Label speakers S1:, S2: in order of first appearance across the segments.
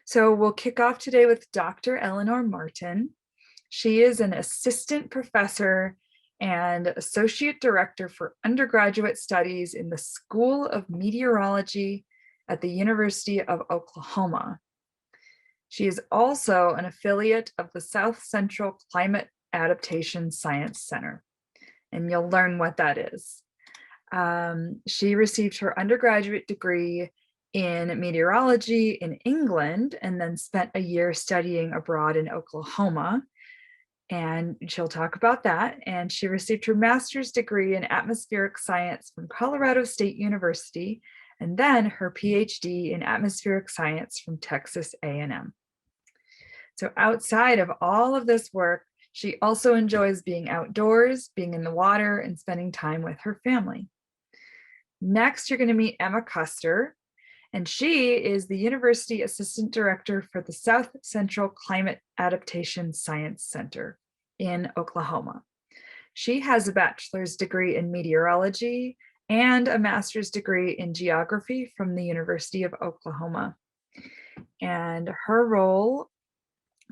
S1: So we'll kick off today with Dr. Elinor Martin. She is an assistant professor and associate director for undergraduate studies in the School of Meteorology at the University of Oklahoma. She is also an affiliate of the South Central Climate Adaptation Science Center, and you'll learn what that is. She received her undergraduate degree in meteorology in England and then spent a year studying abroad in Oklahoma. And she'll talk about that. And she received her master's degree in atmospheric science from Colorado State University, and then her PhD in atmospheric science from Texas A&M. So outside of all of this work, she also enjoys being outdoors, being in the water, and spending time with her family. Next, you're going to meet Emma Kuster, and she is the University Assistant Director for the South Central Climate Adaptation Science Center in Oklahoma. She has a bachelor's degree in meteorology and a master's degree in geography from the University of Oklahoma. And her role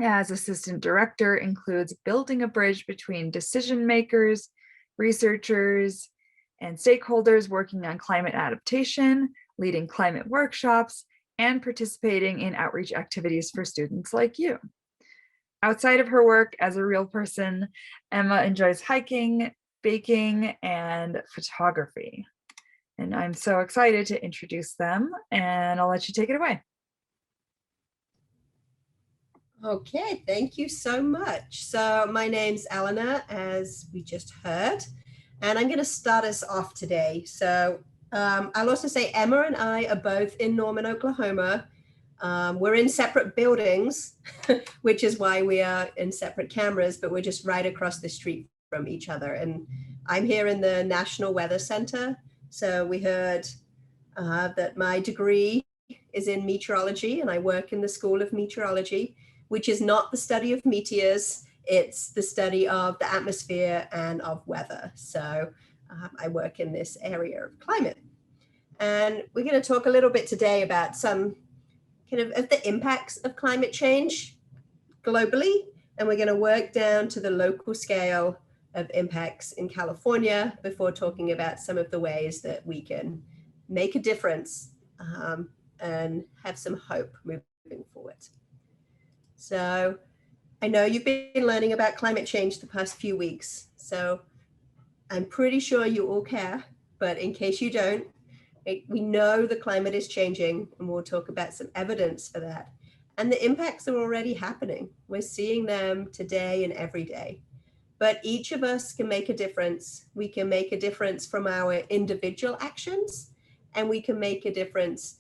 S1: as assistant director includes building a bridge between decision makers, researchers, and stakeholders working on climate adaptation, leading climate workshops, and participating in outreach activities for students like you. Outside of her work as a real person, Emma enjoys hiking, baking, and photography. And I'm so excited to introduce them, and I'll let you take it away.
S2: Okay, thank you so much. So my name's Elinor, as we just heard, and I'm going to start us off today. So I'll also say Emma and I are both in Norman, Oklahoma. We're in separate buildings, which is why we are in separate cameras, but we're just right across the street from each other. And I'm here in the National Weather Center. So we heard that my degree is in meteorology, and I work in the School of Meteorology, which is not the study of meteors. It's the study of the atmosphere and of weather. So I work in this area of climate. And we're going to talk a little bit today about some kind of the impacts of climate change globally. And we're going to work down to the local scale of impacts in California before talking about some of the ways that we can make a difference and have some hope moving forward. So I know you've been learning about climate change the past few weeks, so I'm pretty sure you all care, but in case you don't, we know the climate is changing, and we'll talk about some evidence for that. And the impacts are already happening. We're seeing them today and every day. But each of us can make a difference. We can make a difference from our individual actions, and we can make a difference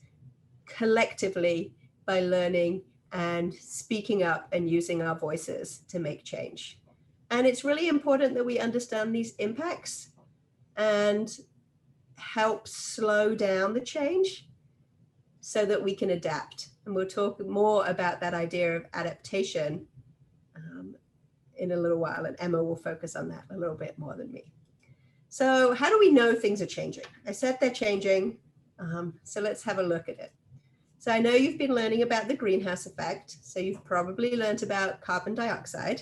S2: collectively by learning and speaking up and using our voices to make change. And it's really important that we understand these impacts and help slow down the change so that we can adapt. And we'll talk more about that idea of adaptation in a little while, and Emma will focus on that a little bit more than me. So how do we know things are changing? I said they're changing, so let's have a look at it. So I know you've been learning about the greenhouse effect. So you've probably learned about carbon dioxide,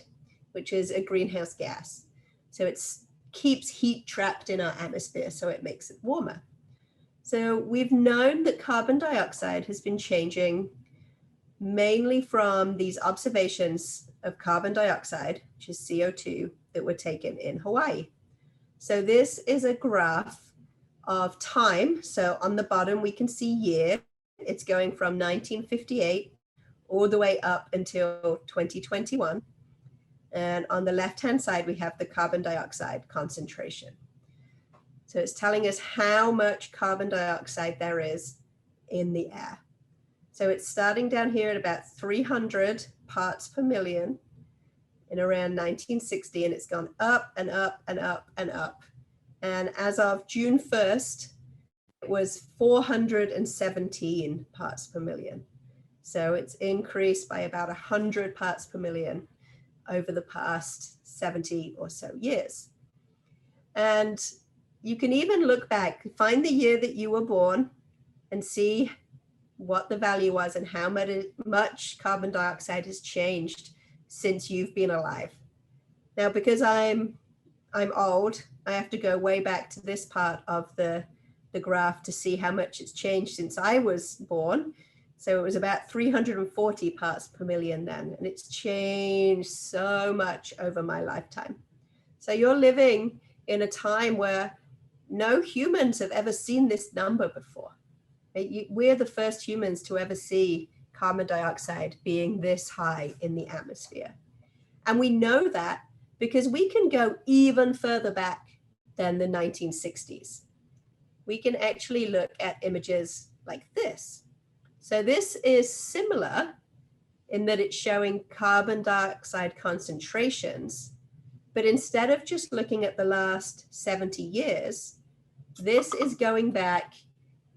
S2: which is a greenhouse gas. So it keeps heat trapped in our atmosphere, so it makes it warmer. So we've known that carbon dioxide has been changing mainly from these observations of carbon dioxide, which is CO2, that were taken in Hawaii. So this is a graph of time. So on the bottom, we can see year. It's going from 1958 all the way up until 2021. And on the left-hand side, we have the carbon dioxide concentration. So it's telling us how much carbon dioxide there is in the air. So it's starting down here at about 300 parts per million in around 1960, and it's gone up and up and up and up. And as of June 1st, it was 417 parts per million. So it's increased by about 100 parts per million over the past 70 or so years. And you can even look back, find the year that you were born and see what the value was and how much carbon dioxide has changed since you've been alive. Now, because I'm old, I have to go way back to this part of the graph to see how much it's changed since I was born. So it was about 340 parts per million then, and it's changed so much over my lifetime. So you're living in a time where no humans have ever seen this number before. We're the first humans to ever see carbon dioxide being this high in the atmosphere. And we know that because we can go even further back than the 1960s. We can actually look at images like this. So this is similar in that it's showing carbon dioxide concentrations, but instead of just looking at the last 70 years, this is going back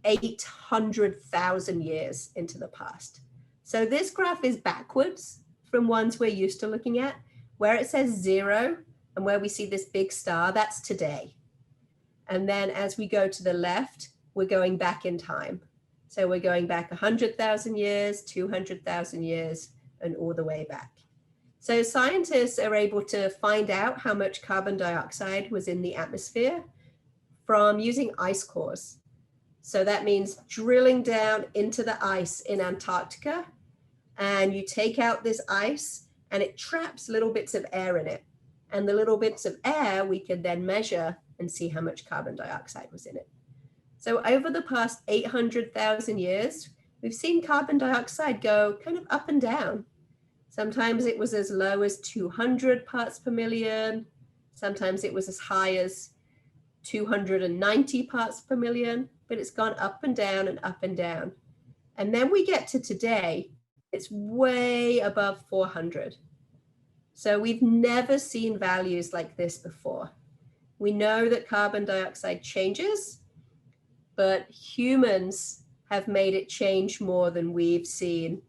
S2: 800,000 years into the past. So this graph is backwards from ones we're used to looking at. Where it says 0 and where we see this big star, that's today. And then as we go to the left, we're going back in time. So we're going back 100,000 years, 200,000 years, and all the way back. So scientists are able to find out how much carbon dioxide was in the atmosphere from using ice cores. So that means drilling down into the ice in Antarctica, and you take out this ice and it traps little bits of air in it. And the little bits of air we can then measure and see how much carbon dioxide was in it. So over the past 800,000 years, we've seen carbon dioxide go kind of up and down. Sometimes it was as low as 200 parts per million. Sometimes it was as high as 290 parts per million, but it's gone up and down and up and down. And then we get to today, it's way above 400. So we've never seen values like this before. We know that carbon dioxide changes, but humans have made it change more than we've seen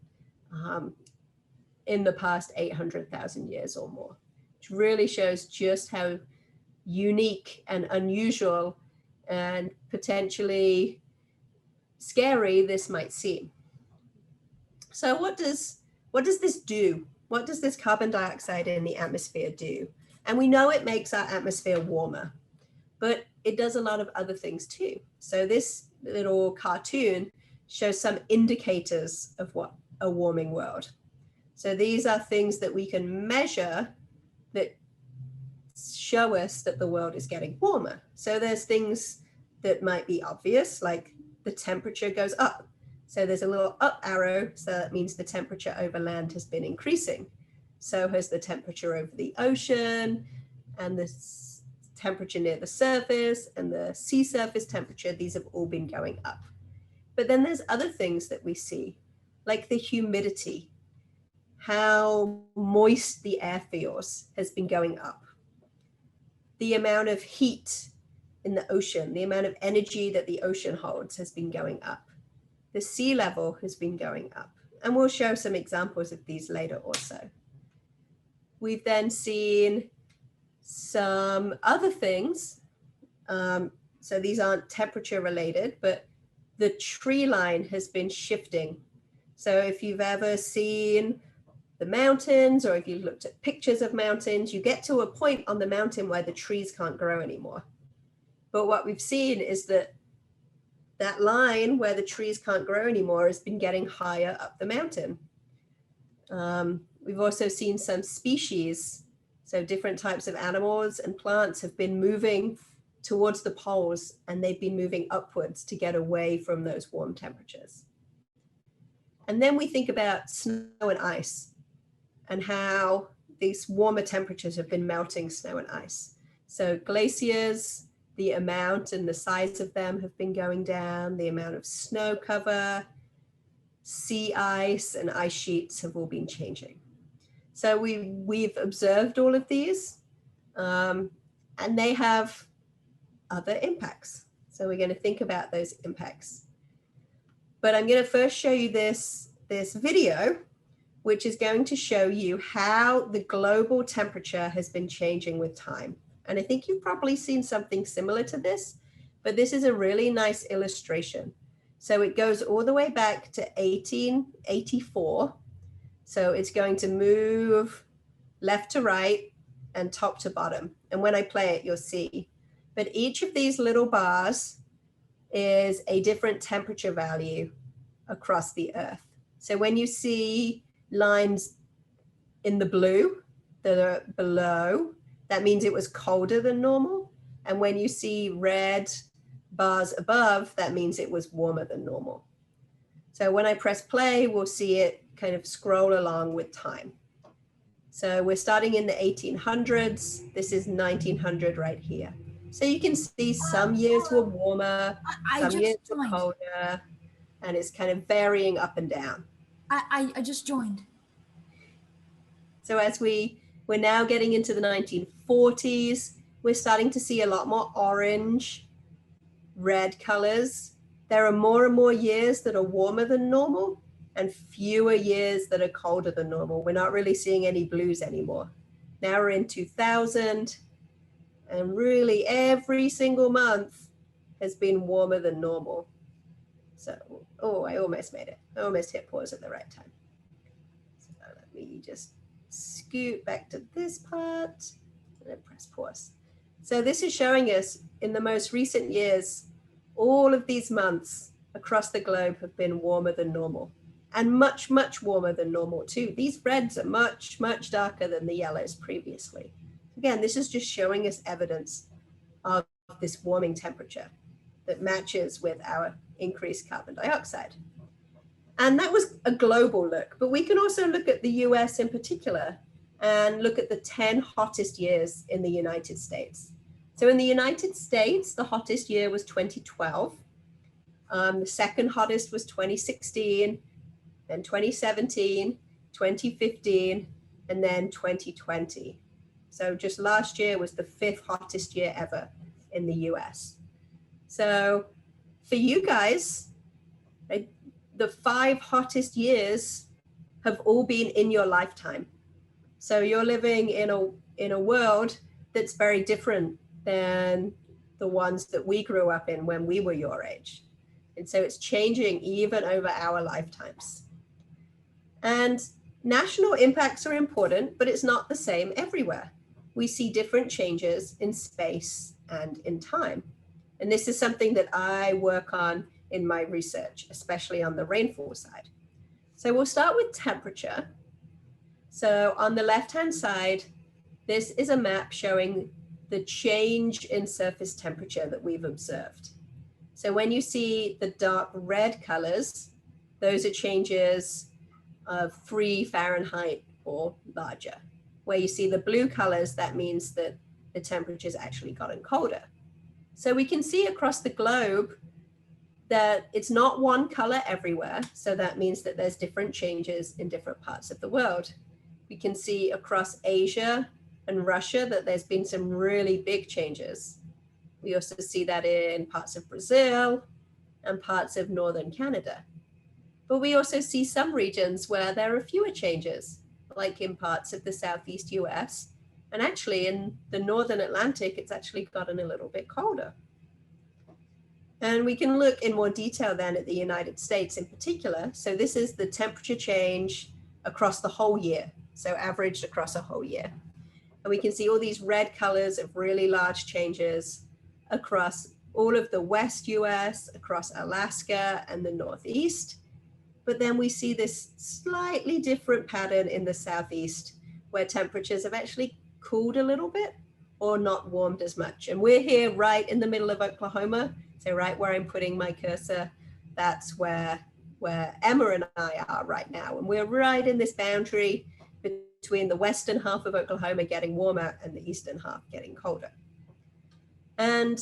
S2: in the past 800,000 years or more, which really shows just how unique and unusual and potentially scary this might seem. So what does this do? What does this carbon dioxide in the atmosphere do? And we know it makes our atmosphere warmer, but it does a lot of other things too. So this little cartoon shows some indicators of what a warming world. So these are things that we can measure that show us that the world is getting warmer. So there's things that might be obvious, like the temperature goes up. So there's a little up arrow, so that means the temperature over land has been increasing. So has the temperature over the ocean, and the temperature near the surface, and the sea surface temperature. These have all been going up. But then there's other things that we see, like the humidity, how moist the air feels has been going up. The amount of heat in the ocean, the amount of energy that the ocean holds has been going up. The sea level has been going up. And we'll show some examples of these later also. We've then seen some other things. So these aren't temperature related, but the tree line has been shifting. So if you've ever seen the mountains, or if you've looked at pictures of mountains, you get to a point on the mountain where the trees can't grow anymore. But what we've seen is that that line where the trees can't grow anymore has been getting higher up the mountain. We've also seen some species, so different types of animals and plants have been moving towards the poles, and they've been moving upwards to get away from those warm temperatures. And then we think about snow and ice and how these warmer temperatures have been melting snow and ice. So glaciers, the amount and the size of them have been going down, the amount of snow cover, sea ice, and ice sheets have all been changing. So we've observed all of these, and they have other impacts. So we're going to think about those impacts. But I'm going to first show you this video, which is going to show you how the global temperature has been changing with time. And I think you've probably seen something similar to this, but this is a really nice illustration. So it goes all the way back to 1884. So it's going to move left to right and top to bottom. And when I play it, you'll see. But each of these little bars is a different temperature value across the Earth. So when you see lines in the blue that are below, that means it was colder than normal. And when you see red bars above, that means it was warmer than normal. So when I press play, we'll see it kind of scroll along with time. So we're starting in the 1800s. This is 1900 right here. So you can see some years were warmer, some years were colder, and it's kind of varying up and down.
S3: I just joined.
S2: So as we're now getting into the 1940s, we're starting to see a lot more orange, red colors. There are more and more years that are warmer than normal and fewer years that are colder than normal. We're not really seeing any blues anymore. Now we're in 2000, and really every single month has been warmer than normal. So, oh, I almost made it. I almost hit pause at the right time. So let me just scoot back to this part and then press pause. So this is showing us in the most recent years, all of these months across the globe have been warmer than normal, and much, much warmer than normal too. These reds are much, much darker than the yellows previously. Again, this is just showing us evidence of this warming temperature that matches with our increased carbon dioxide. And that was a global look, but we can also look at the US in particular and look at the 10 hottest years in the United States. So in the United States, the hottest year was 2012. The second hottest was 2016, then 2017, 2015, and then 2020. So just last year was the 5th hottest year ever in the US. So for you guys, right, the 5 hottest years have all been in your lifetime. So you're living in a world that's very different than the ones that we grew up in when we were your age. And so it's changing even over our lifetimes. And national impacts are important, but it's not the same everywhere. We see different changes in space and in time. And this is something that I work on in my research, especially on the rainfall side. So we'll start with temperature. So on the left-hand side, this is a map showing the change in surface temperature that we've observed. So when you see the dark red colors, those are changes of 3 Fahrenheit or larger. Where you see the blue colors, that means that the temperature's actually gotten colder. So we can see across the globe that it's not one color everywhere. So that means that there's different changes in different parts of the world. We can see across Asia and Russia that there's been some really big changes. We also see that in parts of Brazil and parts of northern Canada. But we also see some regions where there are fewer changes, like in parts of the southeast US. And actually in the northern Atlantic, it's actually gotten a little bit colder. And we can look in more detail then at the United States in particular. So this is the temperature change across the whole year. So averaged across a whole year. And we can see all these red colors of really large changes across all of the West US, across Alaska and the Northeast. But then we see this slightly different pattern in the Southeast, where temperatures have actually cooled a little bit or not warmed as much. And we're here right in the middle of Oklahoma. So right where I'm putting my cursor, that's where Emma and I are right now. And we're right in this boundary between the western half of Oklahoma getting warmer and the eastern half getting colder. And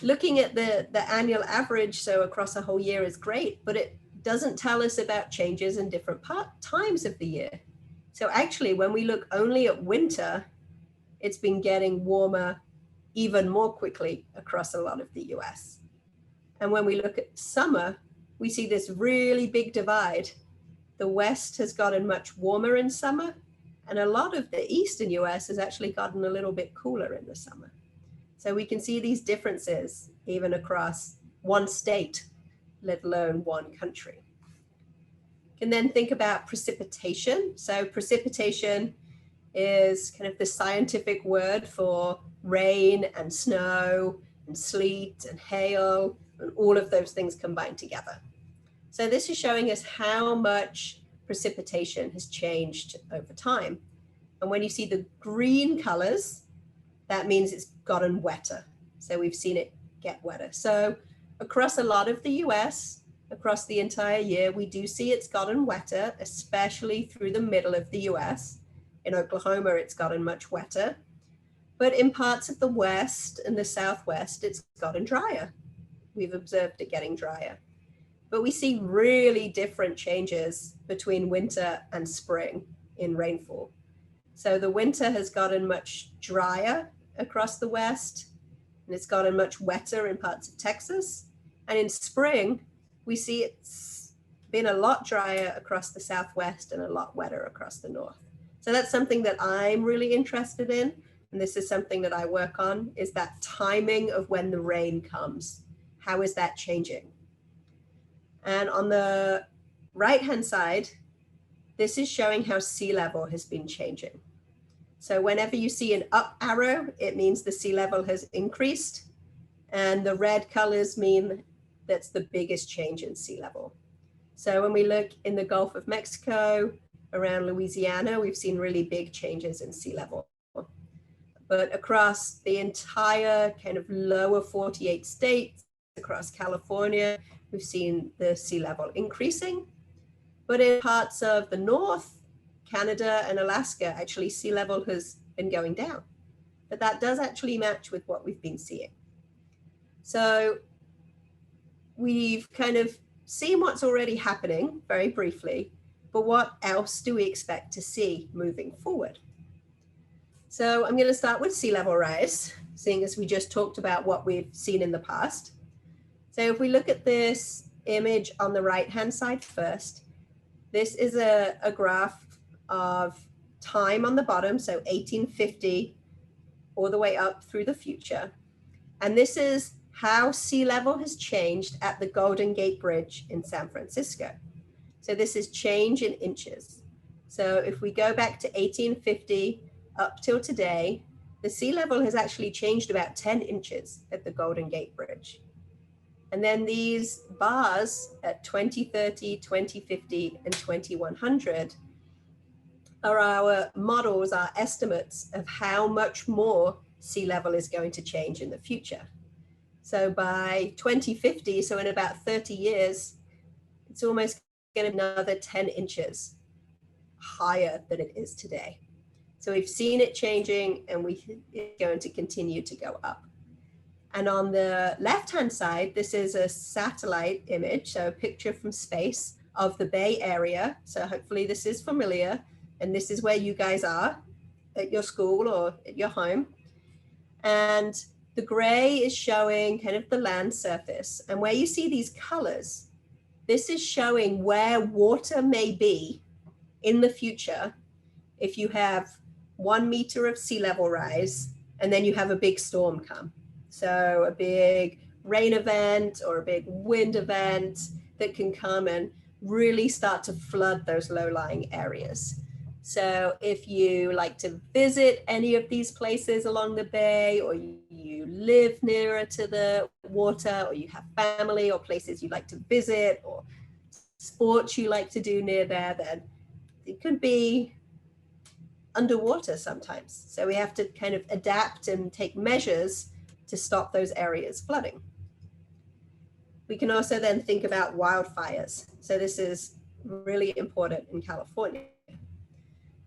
S2: looking at the annual average, so across a whole year is great, but it doesn't tell us about changes in different times of the year. So actually, when we look only at winter, it's been getting warmer even more quickly across a lot of the US. And when we look at summer, we see this really big divide. The West has gotten much warmer in summer, and a lot of the Eastern US has actually gotten a little bit cooler in the summer. So we can see these differences even across one state let alone one country. You can then think about precipitation. So precipitation is kind of the scientific word for rain and snow and sleet and hail and all of those things combined together. So this is showing us how much precipitation has changed over time. And when you see the green colors, that means it's gotten wetter. So we've seen it get wetter. So across a lot of the US, across the entire year, we do see it's gotten wetter, especially through the middle of the US. In Oklahoma, it's gotten much wetter. But in parts of the West and the Southwest, it's gotten drier. We've observed it getting drier. But we see really different changes between winter and spring in rainfall. So the winter has gotten much drier across the West, and it's gotten much wetter in parts of Texas. And in spring, we see it's been a lot drier across the Southwest and a lot wetter across the North. So that's something that I'm really interested in. And this is something that I work on, is that timing of when the rain comes. How is that changing? And on the right-hand side, this is showing how sea level has been changing. So whenever you see an up arrow, it means the sea level has increased. And the red colors mean that's the biggest change in sea level. So when we look in the Gulf of Mexico, around Louisiana, we've seen really big changes in sea level. But across the entire kind of lower 48 states, across California, we've seen the sea level increasing. But in parts of the North, Canada and Alaska, actually sea level has been going down. But that does actually match with what we've been seeing. So we've kind of seen what's already happening very briefly, but what else do we expect to see moving forward? So I'm going to start with sea level rise, seeing as we just talked about what we've seen in the past. So if we look at this image on the right-hand side first, this is a graph of time on the bottom, so 1850 all the way up through the future. And this is how sea level has changed at the Golden Gate Bridge in San Francisco. So this is change in inches. So if we go back to 1850 up till today, the sea level has actually changed about 10 inches at the Golden Gate Bridge. And then these bars at 2030, 2050, and 2100 are our models, our estimates of how much more sea level is going to change in the future. So by 2050, so in about 30 years, it's almost going to be another 10 inches higher than it is today. So we've seen it changing, and it's going to continue to go up. And on the left-hand side, this is a satellite image, so a picture from space of the Bay Area. So hopefully this is familiar, and this is where you guys are at your school or at your home. And the gray is showing kind of the land surface. And where you see these colors, this is showing where water may be in the future if you have 1 meter of sea level rise and then you have a big storm come. So a big rain event or a big wind event that can come and really start to flood those low-lying areas. So if you like to visit any of these places along the bay, or you live nearer to the water, or you have family or places you like to visit, or sports you like to do near there, then it could be underwater sometimes. So we have to kind of adapt and take measures to stop those areas flooding. We can also then think about wildfires. So this is really important in California.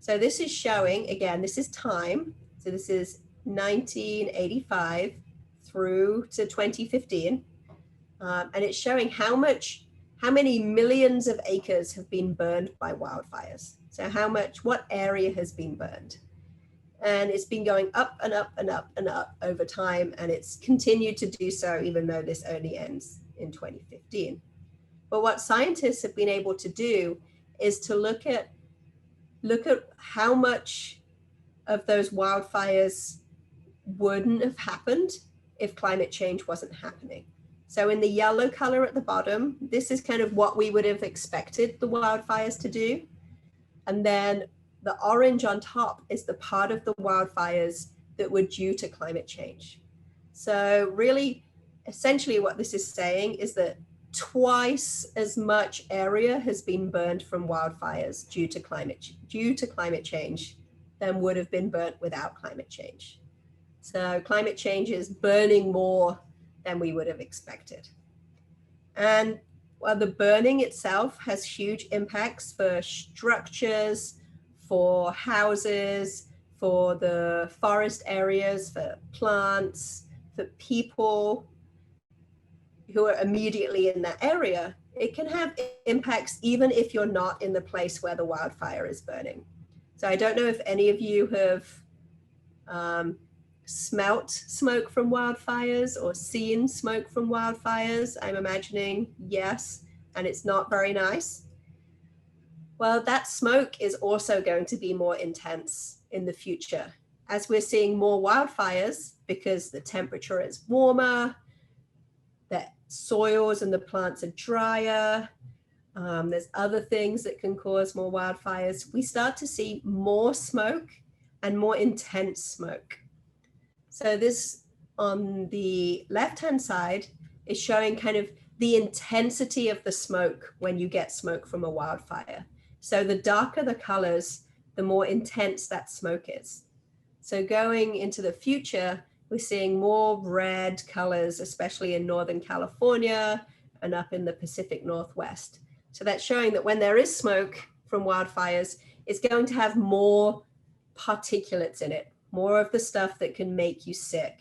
S2: So this is showing, again, this is time. So this is 1985 through to 2015. And it's showing how many millions of acres have been burned by wildfires. So what area has been burned? And it's been going up and up and up and up over time. And it's continued to do so, even though this only ends in 2015. But what scientists have been able to do is to look at how much of those wildfires wouldn't have happened if climate change wasn't happening. So in the yellow color at the bottom, this is kind of what we would have expected the wildfires to do. And then the orange on top is the part of the wildfires that were due to climate change. So really, essentially what this is saying is that twice as much area has been burned from wildfires due to climate change than would have been burnt without climate change. So climate change is burning more than we would have expected. And while the burning itself has huge impacts for structures, for houses, for the forest areas, for plants, for people who are immediately in that area, it can have impacts even if you're not in the place where the wildfire is burning. So I don't know if any of you have smelt smoke from wildfires or seen smoke from wildfires. I'm imagining yes, and it's not very nice. Well, that smoke is also going to be more intense in the future as we're seeing more wildfires because the temperature is warmer, the soils and the plants are drier. There's other things that can cause more wildfires. We start to see more smoke and more intense smoke. So this on the left-hand side is showing kind of the intensity of the smoke when you get smoke from a wildfire. So the darker the colors, the more intense that smoke is. So going into the future, we're seeing more red colors, especially in Northern California and up in the Pacific Northwest. So that's showing that when there is smoke from wildfires, it's going to have more particulates in it, more of the stuff that can make you sick,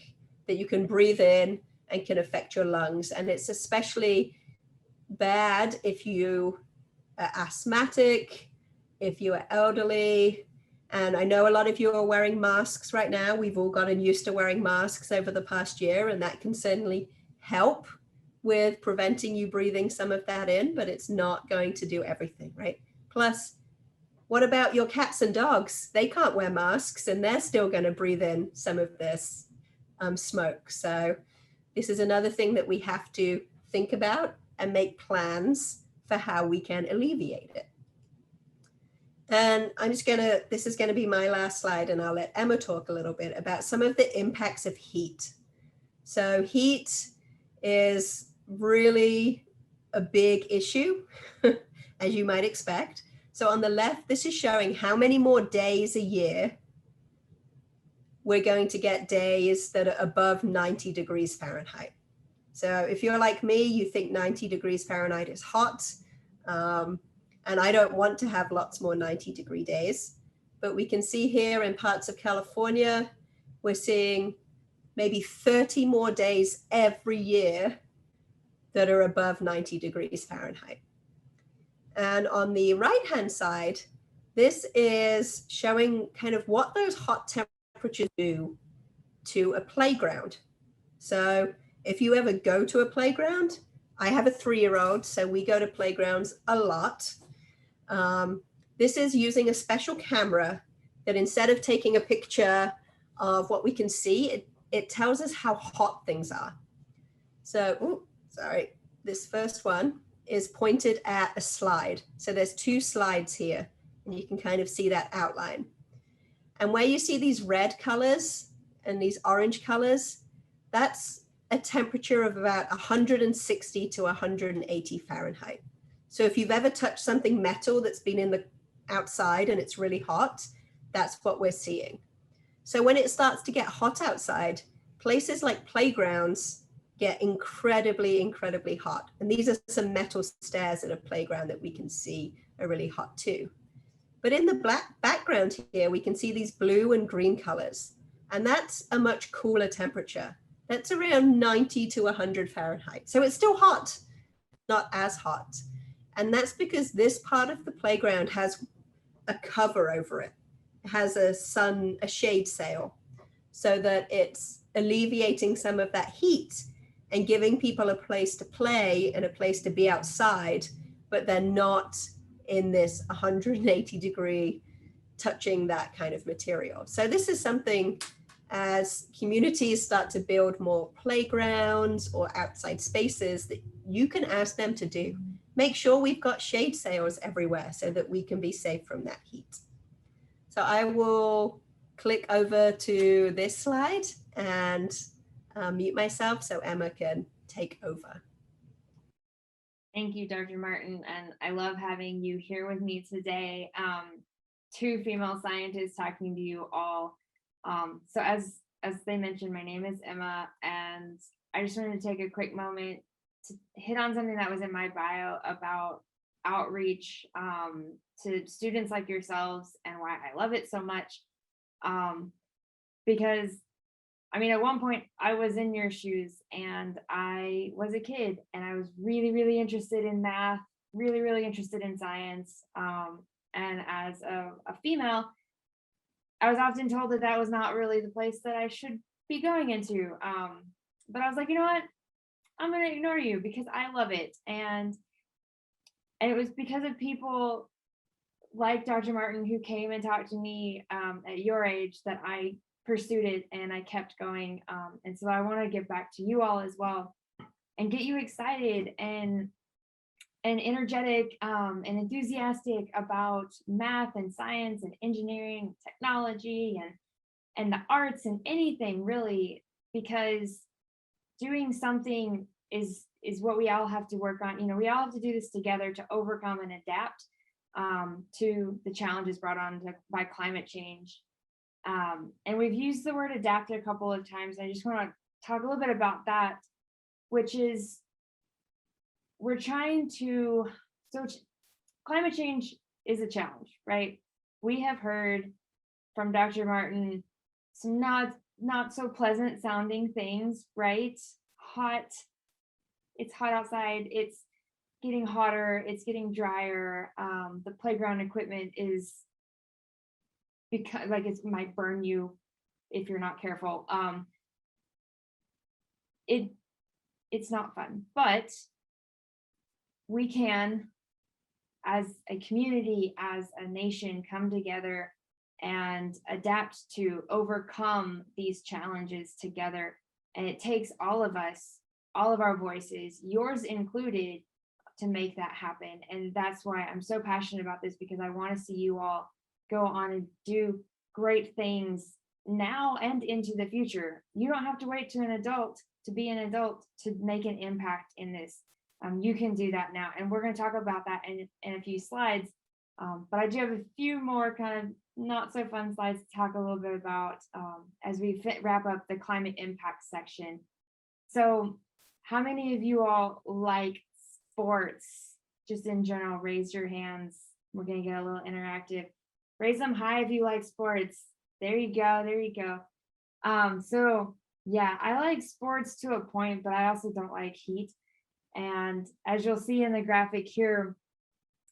S2: that you can breathe in and can affect your lungs. And it's especially bad if you are asthmatic, if you are elderly. And I know a lot of you are wearing masks right now. We've all gotten used to wearing masks over the past year, and that can certainly help with preventing you breathing some of that in, but it's not going to do everything, right? Plus, what about your cats and dogs? They can't wear masks and they're still going to breathe in some of this smoke. So this is another thing that we have to think about and make plans for how we can alleviate it. And this is going to be my last slide, and I'll let Emma talk a little bit about some of the impacts of heat. So heat is really a big issue, as you might expect. So on the left, this is showing how many more days a year we're going to get days that are above 90 degrees Fahrenheit. So if you're like me, you think 90 degrees Fahrenheit is hot. And I don't want to have lots more 90-degree days. But we can see here in parts of California, we're seeing maybe 30 more days every year that are above 90 degrees Fahrenheit. And on the right-hand side, this is showing kind of what those hot temperatures do to a playground. So if you ever go to a playground, I have a 3-year-old, so we go to playgrounds a lot. This is using a special camera that instead of taking a picture of what we can see, it tells us how hot things are. So, this first one is pointed at a slide. So there's 2 slides here, and you can kind of see that outline. And where you see these red colors and these orange colors, that's a temperature of about 160 to 180 Fahrenheit. So if you've ever touched something metal that's been in the outside and it's really hot, that's what we're seeing. So when it starts to get hot outside, places like playgrounds get incredibly, incredibly hot. And these are some metal stairs at a playground that we can see are really hot too. But in the black background here, we can see these blue and green colors. And that's a much cooler temperature. That's around 90 to 100 Fahrenheit. So it's still hot, not as hot. And that's because this part of the playground has a cover over it. It has a shade sail so that it's alleviating some of that heat and giving people a place to play and a place to be outside, but they're not in this 180 degree touching that kind of material. So this is something as communities start to build more playgrounds or outside spaces that you can ask them to do. Make sure we've got shade sails everywhere so that we can be safe from that heat. So I will click over to this slide and mute myself so Emma can take over.
S4: Thank you, Dr. Martin, and I love having you here with me today. Two female scientists talking to you all. So as they mentioned, my name is Emma, and I just wanted to take a quick moment to hit on something that was in my bio about outreach to students like yourselves and why I love it so much. Because I mean, at one point I was in your shoes and I was a kid and I was really, really interested in math, really, really interested in science. And as a female, I was often told that that was not really the place that I should be going into. But I was like, you know what? I'm going to ignore you because I love it. And it was because of people like Dr. Martin who came and talked to me at your age that I pursued it and I kept going. And so I want to give back to you all as well and get you excited and energetic and enthusiastic about math and science and engineering, technology and the arts and anything really, because doing something is what we all have to work on. You know, we all have to do this together to overcome and adapt to the challenges brought on by climate change. And we've used the word adapt a couple of times. I just want to talk a little bit about that, which is we're trying to, so climate change is a challenge, right? We have heard from Dr. Martin some not so pleasant sounding things, right? It's hot outside, it's getting hotter, it's getting drier. The playground equipment is because like it might burn you if you're not careful. It's not fun, but we can, as a community, as a nation, come together and adapt to overcome these challenges together. And it takes all of us, all of our voices, yours included, to make that happen. And that's why I'm so passionate about this, because I want to see you all go on and do great things now and into the future. You don't have to wait to be an adult to make an impact in this. You can do that now. And we're going to talk about that in a few slides. But I do have a few more kind of not so fun slides to talk a little bit about as we wrap up the climate impact section. So how many of you all like sports? Just in general, raise your hands. We're going to get a little interactive. Raise them high if you like sports. There you go. There you go. So yeah, I like sports to a point, but I also don't like heat. And as you'll see in the graphic here,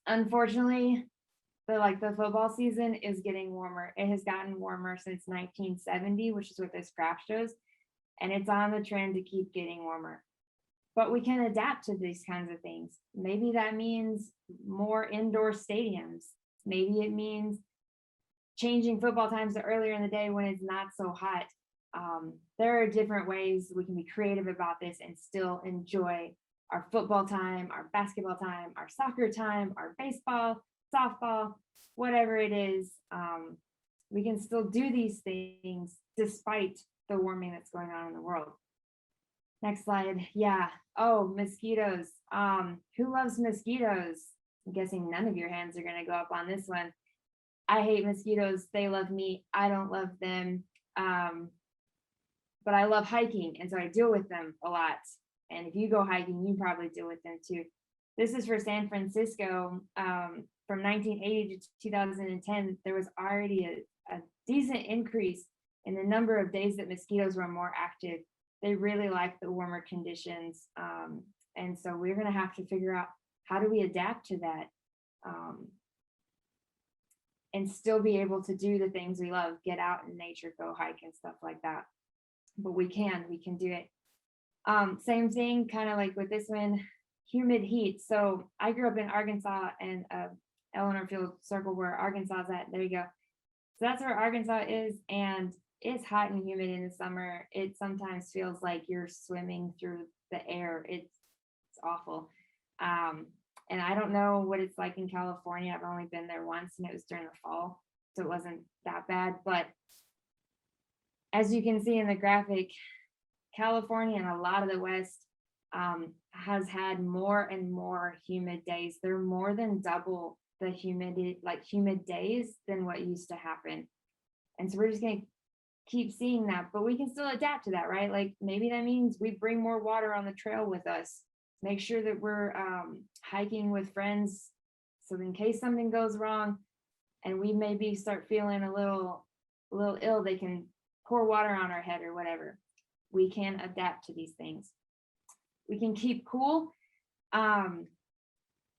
S4: unfortunately, the football season is getting warmer. It has gotten warmer since 1970, which is what this graph shows. And it's on the trend to keep getting warmer. But we can adapt to these kinds of things. Maybe that means more indoor stadiums. Maybe it means changing football times to earlier in the day when it's not so hot. There are different ways we can be creative about this and still enjoy our football time, our basketball time, our soccer time, our baseball, softball, whatever it is. We can still do these things despite the warming that's going on in the world. Next slide. Yeah. Oh, mosquitoes. Who loves mosquitoes? I'm guessing none of your hands are going to go up on this one. I hate mosquitoes. They love me. I don't love them. But I love hiking, and so I deal with them a lot. And if you go hiking, you probably deal with them too. This is for San Francisco. From 1980 to 2010, there was already a decent increase in the number of days that mosquitoes were more active. They really like the warmer conditions. And so we're going to have to figure out, how do we adapt to that and still be able to do the things we love, get out in nature, go hike and stuff like that. But we can do it. Same thing, kind of like with this one, humid heat. So I grew up in Arkansas, and Elinor Field Circle where Arkansas is at. There you go. So that's where Arkansas is. And it's hot and humid in the summer. It sometimes feels like you're swimming through the air. It's awful. And I don't know what it's like in California. I've only been there once, and it was during the fall, so it wasn't that bad. But as you can see in the graphic, California and a lot of the West has had more and more humid days. They're more than double the humid days than what used to happen. And so we're just going to keep seeing that, but we can still adapt to that, right? Like maybe that means we bring more water on the trail with us, make sure that we're hiking with friends. So in case something goes wrong and we maybe start feeling a little ill, they can pour water on our head or whatever. We can adapt to these things. We can keep cool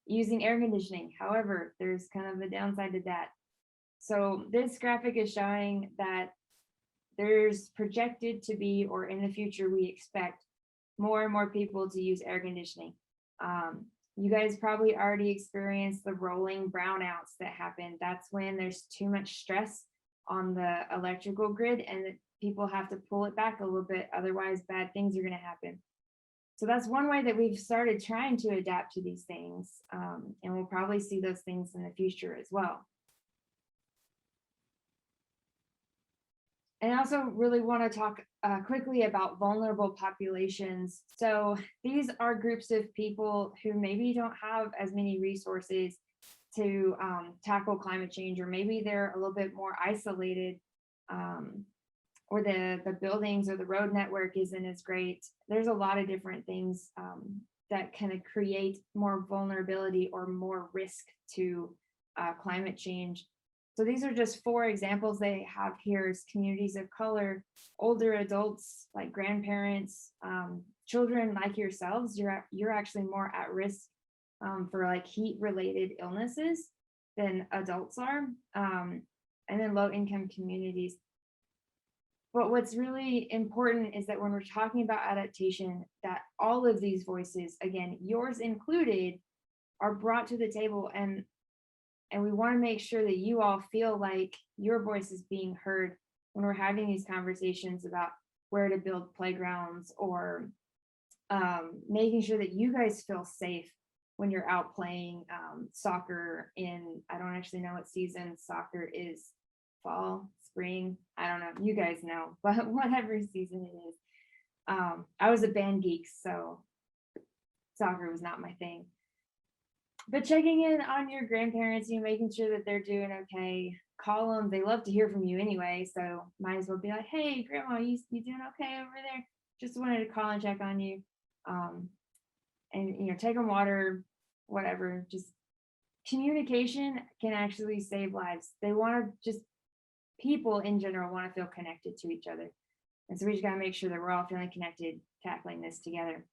S4: using air conditioning. However, there's kind of a downside to that. So this graphic is showing that there's projected to be, or in the future, we expect more and more people to use air conditioning. You guys probably already experienced the rolling brownouts that happen. That's when there's too much stress on the electrical grid and people have to pull it back a little bit. Otherwise, bad things are going to happen. So that's one way that we've started trying to adapt to these things. And we'll probably see those things in the future as well. And I also really want to talk quickly about vulnerable populations. So these are groups of people who maybe don't have as many resources to tackle climate change, or maybe they're a little bit more isolated, or the buildings or the road network isn't as great. There's a lot of different things that can create more vulnerability or more risk to climate change. So these are just 4 examples they have here: is communities of color, older adults like grandparents, children like yourselves. You're actually more at risk for like heat related illnesses than adults are, and then low income communities. But what's really important is that when we're talking about adaptation, that all of these voices, again, yours included, are brought to the table, and we want to make sure that you all feel like your voice is being heard when we're having these conversations about where to build playgrounds, or making sure that you guys feel safe when you're out playing soccer in, I don't actually know what season soccer is, fall, spring, I don't know, you guys know, but whatever season it is. I was a band geek, so soccer was not my thing. But checking in on your grandparents, making sure that they're doing okay. Call them. They love to hear from you anyway, so might as well be like, hey, grandma, you doing okay over there? Just wanted to call and check on you. And take them water, whatever. Just communication can actually save lives. They want to just, people in general want to feel connected to each other. And so we just got to make sure that we're all feeling connected, tackling this together.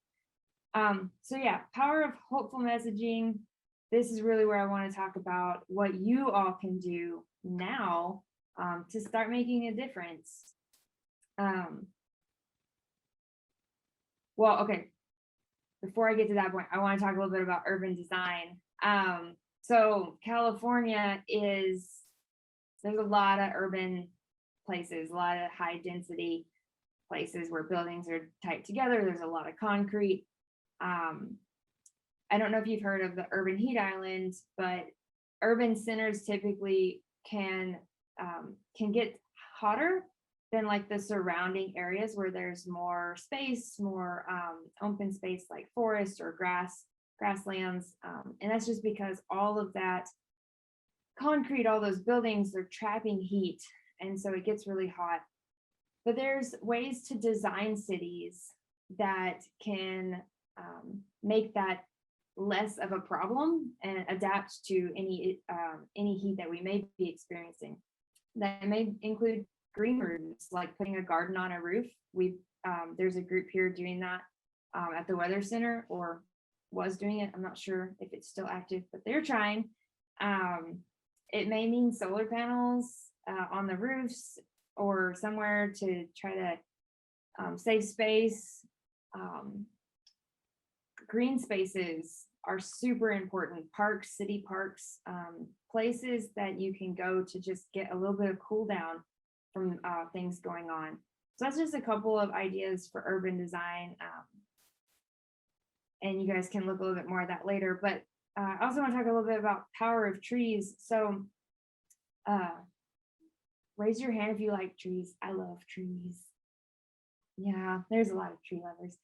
S4: So yeah, power of hopeful messaging. This is really where I want to talk about what you all can do now to start making a difference. Well, okay, before I get to that point, I want to talk a little bit about urban design. So California there's a lot of urban places, a lot of high density places where buildings are tight together. There's a lot of concrete. I don't know if you've heard of the urban heat island, but urban centers typically can get hotter than like the surrounding areas where there's more space, more open space like forest or grasslands. And that's just because all of that concrete, all those buildings, they're trapping heat. And so it gets really hot. But there's ways to design cities that can make that less of a problem and adapt to any heat that we may be experiencing. That may include green roofs, like putting a garden on a roof. There's a group here doing that at the Weather Center, or was doing it. I'm not sure if it's still active, but they're trying. It may mean solar panels on the roofs or somewhere to try to save space. Green spaces are super important. Parks, city parks, places that you can go to just get a little bit of cool down things going on. So that's just a couple of ideas for urban design. And you guys can look a little bit more at that later. But I also want to talk a little bit about power of trees. So raise your hand if you like trees. I love trees. Yeah, there's a lot of tree lovers.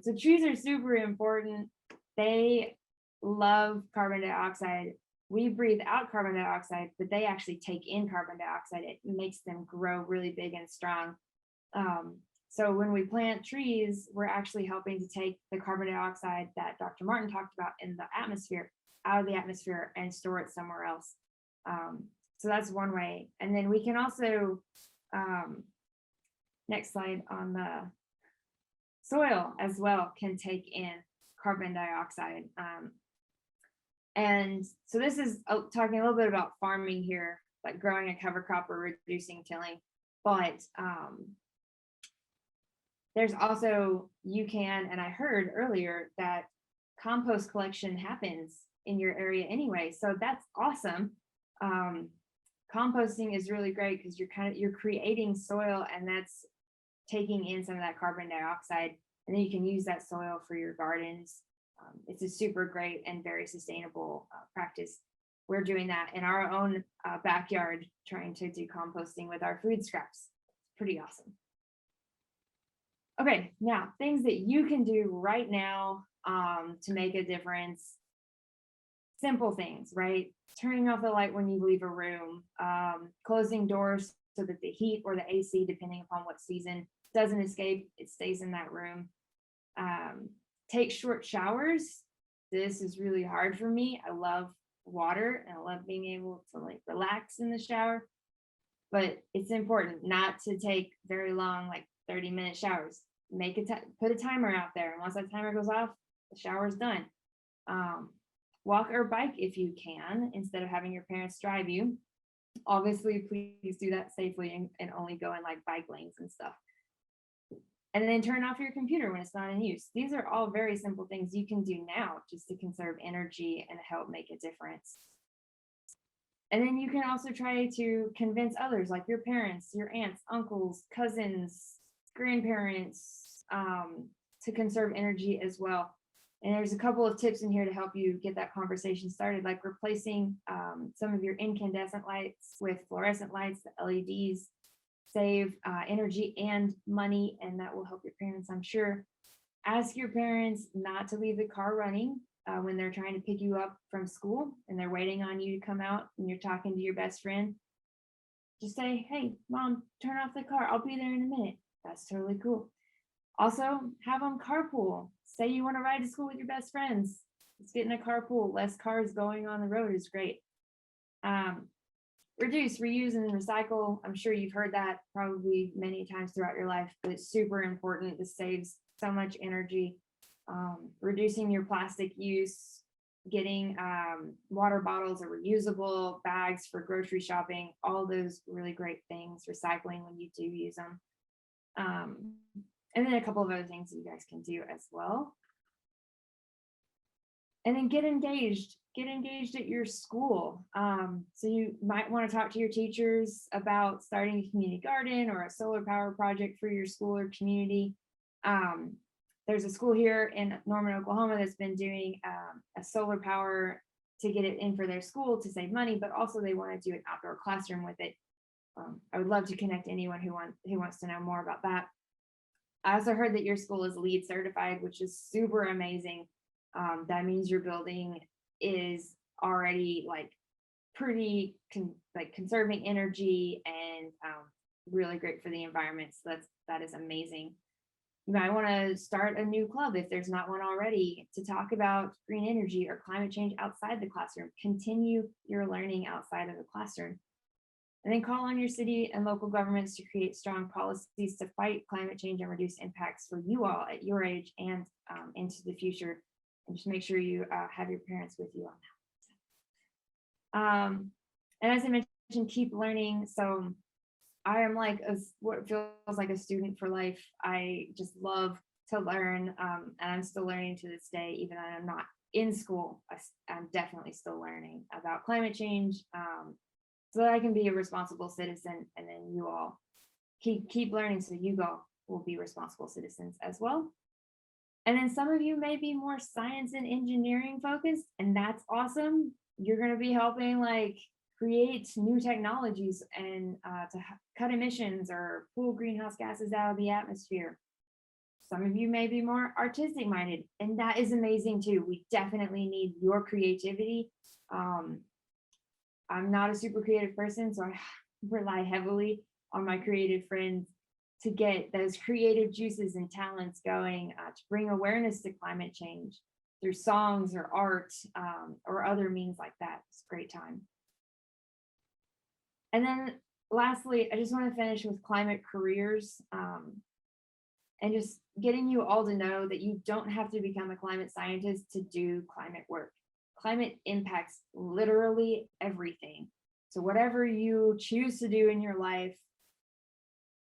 S4: So trees are super important. They love carbon dioxide. We breathe out carbon dioxide, but they actually take in carbon dioxide. It makes them grow really big and strong. So when we plant trees, we're actually helping to take the carbon dioxide that Dr. Martin talked about in the atmosphere out of the atmosphere and store it somewhere else. So that's one way. And then we can also, next slide, on the soil as well can take in carbon dioxide. And so this is talking a little bit about farming here, like growing a cover crop or reducing tilling. But there's also, you can, and I heard earlier that compost collection happens in your area anyway. So that's awesome. Composting is really great because you're creating soil, and that's taking in some of that carbon dioxide, and then you can use that soil for your gardens. It's a super great and very sustainable practice. We're doing that in our own backyard, trying to do composting with our food scraps. It's pretty awesome. Okay, now things that you can do right now to make a difference. Simple things, right? Turning off the light when you leave a room, closing doors so that the heat or the AC, depending upon what season, doesn't escape, it stays in that room. Take short showers. This is really hard for me. I love water and I love being able to like relax in the shower, but it's important not to take very long, like 30-minute showers. Put a timer out there, and once that timer goes off, the shower's done. Walk or bike if you can, instead of having your parents drive you. Obviously, please do that safely and only go in like bike lanes and stuff. And then turn off your computer when it's not in use. These are all very simple things you can do now just to conserve energy and help make a difference. And then you can also try to convince others, like your parents, your aunts, uncles, cousins, grandparents, to conserve energy as well. And there's a couple of tips in here to help you get that conversation started, like replacing some of your incandescent lights with fluorescent lights, the LEDs. Save energy and money, and that will help your parents, I'm sure. Ask your parents not to leave the car running when they're trying to pick you up from school and they're waiting on you to come out and you're talking to your best friend. Just say, hey, mom, turn off the car. I'll be there in a minute. That's totally cool. Also, have them carpool. Say you want to ride to school with your best friends. Let's get in a carpool. Less cars going on the road is great. Reduce, reuse, and recycle. I'm sure you've heard that probably many times throughout your life, but it's super important. This saves so much energy. Reducing your plastic use, getting water bottles or reusable bags for grocery shopping, all those really great things. Recycling when you do use them. And then a couple of other things that you guys can do as well. And then get engaged at your school. So you might want to talk to your teachers about starting a community garden or a solar power project for your school or community. There's a school here in Norman, Oklahoma that's been doing a solar power to get it in for their school to save money, but also they want to do an outdoor classroom with it. I would love to connect anyone who wants to know more about that. I also heard that your school is LEED certified, which is super amazing. That means your building is already like pretty conserving energy and really great for the environment. So that is amazing. You might want to start a new club if there's not one already to talk about green energy or climate change outside the classroom. Continue your learning outside of the classroom. And then call on your city and local governments to create strong policies to fight climate change and reduce impacts for you all at your age and into the future. And just make sure you have your parents with you on that. And as I mentioned, keep learning. So I am like what feels like a student for life. I just love to learn, and I'm still learning to this day, even though I'm not in school. I'm definitely still learning about climate change, so that I can be a responsible citizen, and then you all keep learning so you go will be responsible citizens as well. And then some of you may be more science and engineering focused, and that's awesome. You're going to be helping like create new technologies and cut emissions or pull greenhouse gases out of the atmosphere. Some of you may be more artistic minded, and that is amazing too. We definitely need your creativity. I'm not a super creative person, so I rely heavily on my creative friends to get those creative juices and talents going, to bring awareness to climate change through songs or art, or other means like that. It's a great time. And then lastly, I just want to finish with climate careers, and just getting you all to know that you don't have to become a climate scientist to do climate work. Climate impacts literally everything. So whatever you choose to do in your life,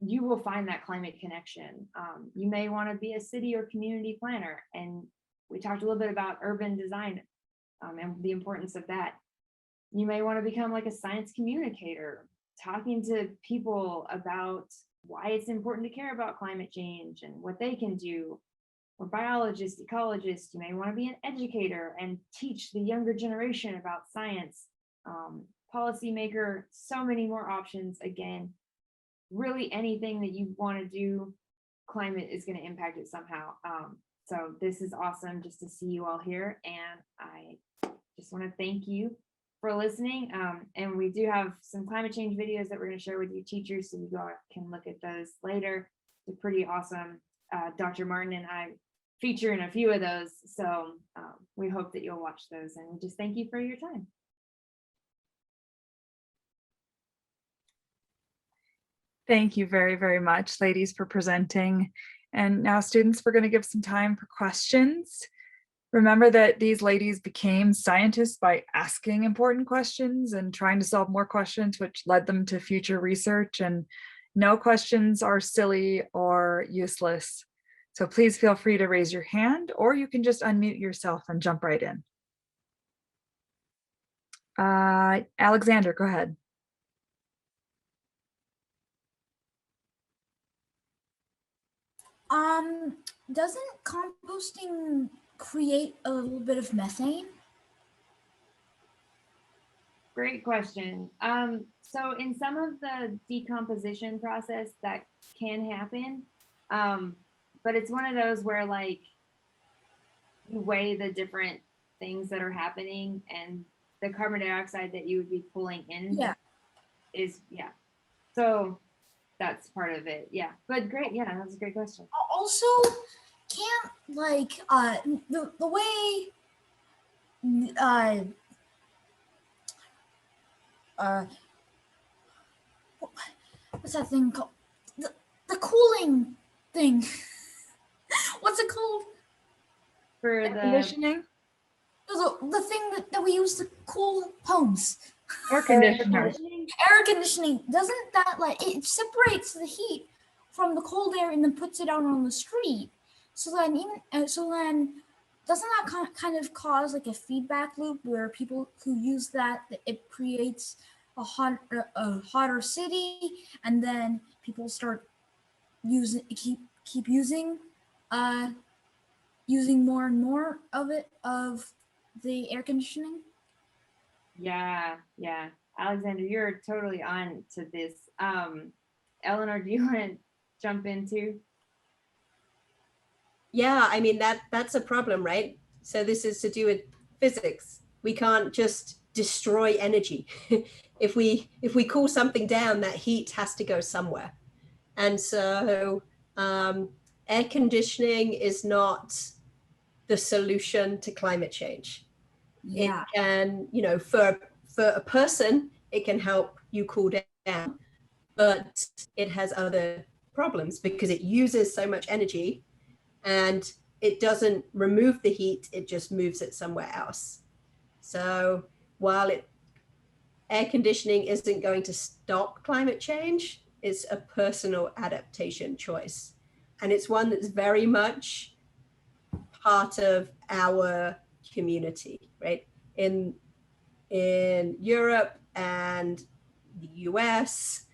S4: you will find that climate connection. You may want to be a city or community planner, and we talked a little bit about urban design, and the importance of that. You may want to become like a science communicator, talking to people about why it's important to care about climate change and what they can do. Or biologist, ecologist, you may want to be an educator and teach the younger generation about science. Policymaker, so many more options. Again, really anything that you want to do, climate is going to impact it somehow. So this is awesome just to see you all here, and I just want to thank you for listening. And we do have some climate change videos that we're going to share with you teachers, so you can look at those later. They're pretty awesome. Dr. Martin and I feature in a few of those, so we hope that you'll watch those, and we just thank you for your time.
S1: Thank you very, very much, ladies, for presenting. And now, students, we're going to give some time for questions. Remember that these ladies became scientists by asking important questions and trying to solve more questions, which led them to future research. And no questions are silly or useless. So please feel free to raise your hand, or you can just unmute yourself and jump right in. Alexander, go ahead.
S3: Doesn't composting create a little bit of methane?
S4: Great question. So in some of the decomposition process that can happen, but it's one of those where like you weigh the different things that are happening, and the carbon dioxide that you would be pulling in is so that's part of it. Yeah, but great. Yeah, that's a great question.
S3: Also, can't like the way what's that thing called? The cooling thing. What's it called?
S4: For
S1: Air conditioning?
S3: The thing that we use to cool homes.
S1: Air conditioner.
S3: Air conditioning. Doesn't that like it separates the heat from the cold air and then puts it out on the street? So then doesn't that kind of cause like a feedback loop where people who use that it creates a hotter city, and then people start keep using more and more of the air conditioning?
S4: Yeah. Alexander, you're totally on to this. Elinor, do you want to jump into?
S2: Yeah, I mean that's a problem, right? So this is to do with physics. We can't just destroy energy. If we cool something down, that heat has to go somewhere. And so air conditioning is not the solution to climate change.
S3: Yeah.
S2: It can, for a person, it can help you cool down, but it has other problems because it uses so much energy and it doesn't remove the heat, it just moves it somewhere else. So while air conditioning isn't going to stop climate change, it's a personal adaptation choice. And it's one that's very much part of our community, right? In Europe and the US,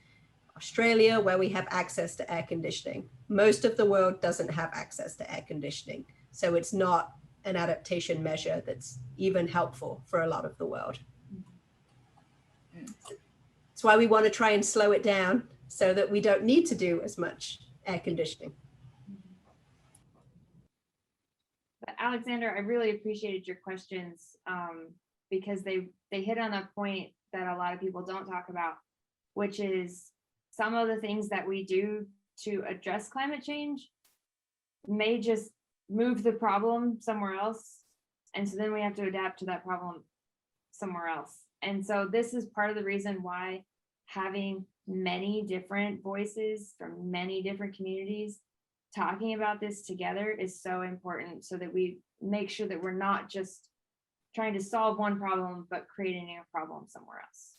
S2: Australia, where we have access to air conditioning. Most of the world doesn't have access to air conditioning. So it's not an adaptation measure that's even helpful for a lot of the world. That's why we want to try and slow it down so that we don't need to do as much air conditioning.
S4: But Alexander, I really appreciated your questions because they hit on a point that a lot of people don't talk about, which is some of the things that we do to address climate change may just move the problem somewhere else. And so then we have to adapt to that problem somewhere else. And so this is part of the reason why having many different voices from many different communities talking about this together is so important, so that we make sure that we're not just trying to solve one problem, but creating a problem somewhere else.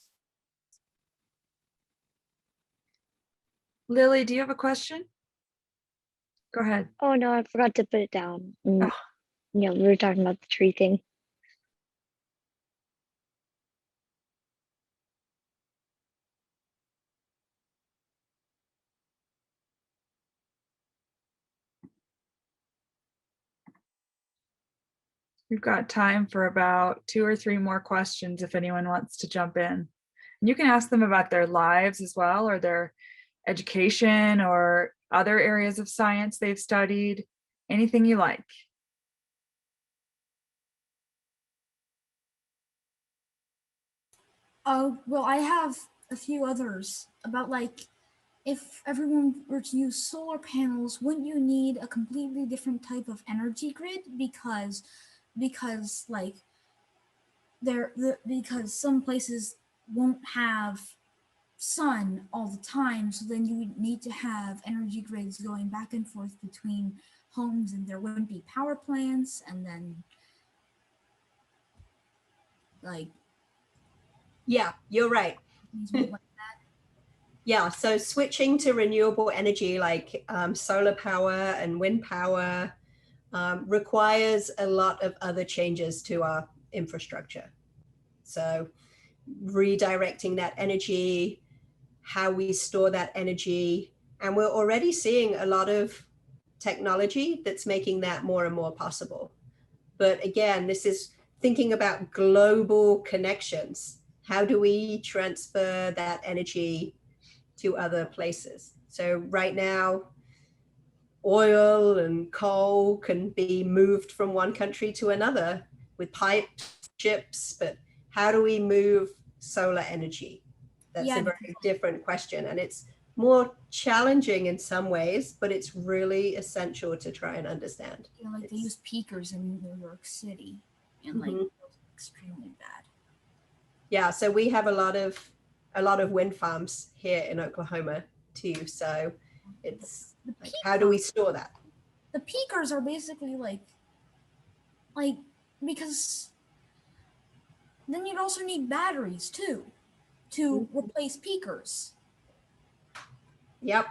S1: Lily, do you have a question? Go ahead.
S5: Oh no, I forgot to put it down. Yeah, we were talking about the tree thing.
S1: We've got time for about 2 or 3 more questions if anyone wants to jump in. And you can ask them about their lives as well, or their education, or other areas of science they've studied, anything you like.
S3: Oh, well, I have a few others about, like, if everyone were to use solar panels, wouldn't you need a completely different type of energy grid? Because like because some places won't have sun all the time, so then you would need to have energy grids going back and forth between homes, and there wouldn't be power plants, and then like
S2: Yeah, you're right.
S3: things won't like
S2: Yeah, so switching to renewable energy like solar power and wind power requires a lot of other changes to our infrastructure. So redirecting that energy, how we store that energy, and we're already seeing a lot of technology that's making that more and more possible. But again, this is thinking about global connections. How do we transfer that energy to other places? So right now, oil and coal can be moved from one country to another with pipes, ships, but how do we move solar energy? That's
S3: Yeah,
S2: a very different question, and it's more challenging in some ways, but it's really essential to try and understand.
S3: you know, like they use peakers in New York City, and like
S2: Mhm.
S3: those are extremely bad.
S2: Yeah, so we have a lot of wind farms here in Oklahoma too. So it's like, how do we store that?
S3: The peakers are basically like because then you'd also need batteries too to replace peakers.
S2: Yep,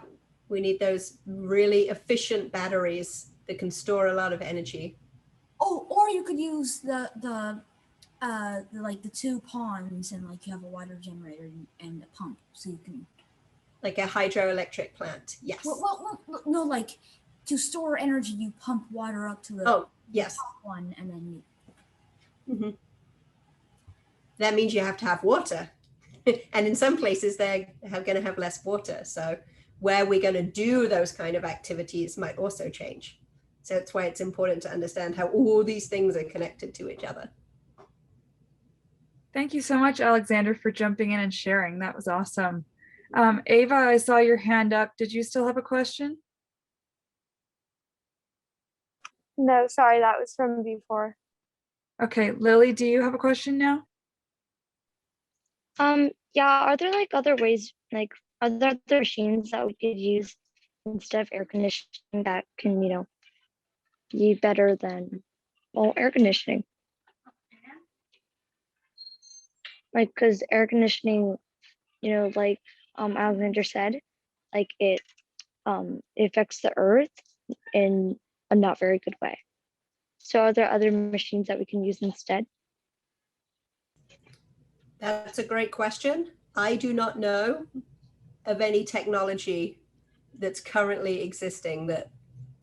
S2: we need those really efficient batteries that can store a lot of energy.
S3: Oh, or you could use the like the 2 ponds, and like you have a water generator and a pump, so you can
S2: Like a hydroelectric plant, yes.
S3: well no, like to store energy you pump water up to the
S2: Oh, yes.
S3: top one, and then
S2: Mhm. That means you have to have water. And in some places they're going to have less water. So where we're going to do those kind of activities might also change. So that's why it's important to understand how all these things are connected to each other.
S1: Thank you so much, Alexander, for jumping in and sharing. That was awesome. Ava, I saw your hand up. Did you still have a question?
S6: No, sorry, that was from before.
S1: Okay, Lily, do you have a question now?
S5: Yeah, are there like other ways, like are there other machines that we could use instead of air conditioning that can, be better than, well, air conditioning? Like, because air conditioning, like Alexander said, like it affects the earth in a not very good way. So are there other machines that we can use instead?
S2: That's a great question. I do not know of any technology that's currently existing that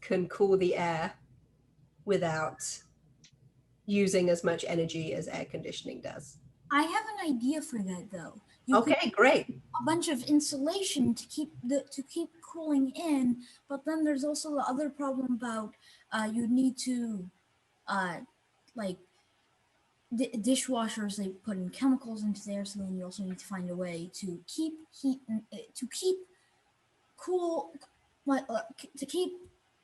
S2: can cool the air without using as much energy as air conditioning does.
S3: I have an idea for that though. You could
S2: Okay, great.
S3: a bunch of insulation to keep cooling in, but then there's also the other problem about you need to like dishwashers, they put in chemicals into there, so then you also need to find a way to keep heat to keep cool to keep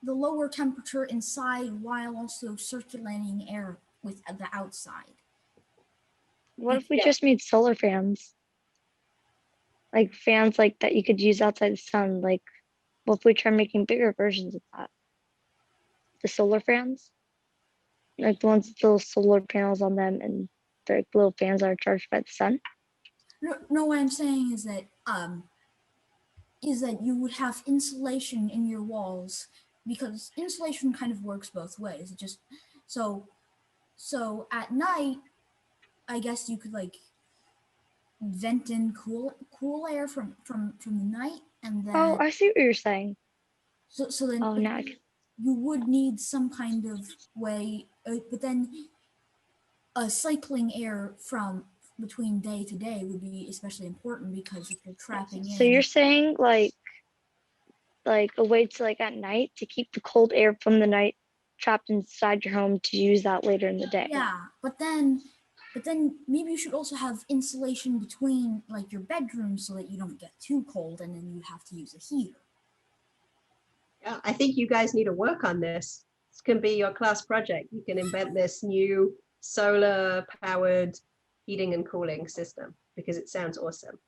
S3: the lower temperature inside while also circulating air with the outside.
S5: What if we
S2: Yeah.
S5: just made solar fans? Like fans like that you could use outside the sun. Like, what if we try making bigger versions of that? The solar fans? Like the ones with little solar panels on them and the like, little fans that are charged by the sun?
S3: No, what I'm saying is that you would have insulation in your walls, because insulation kind of works both ways. It just so at night, I guess you could like vent in cool air from the night, and
S5: Oh,
S3: then
S5: I see what you're saying.
S3: so then
S5: Oh, now I can.
S3: you would need some kind of way, but then cycling air from between day to day would be especially important, because if you're trapping
S5: So
S3: in
S5: you're saying like a way to like at night to keep the cold air from the night trapped inside your home to use that later in the day.
S3: yeah, but then maybe you should also have insulation between like your bedrooms so that you don't get too cold and then you have to use a heater.
S2: Yeah, I think you guys need to work on this. This can be your class project. You can invent this new solar powered heating and cooling system because it sounds awesome.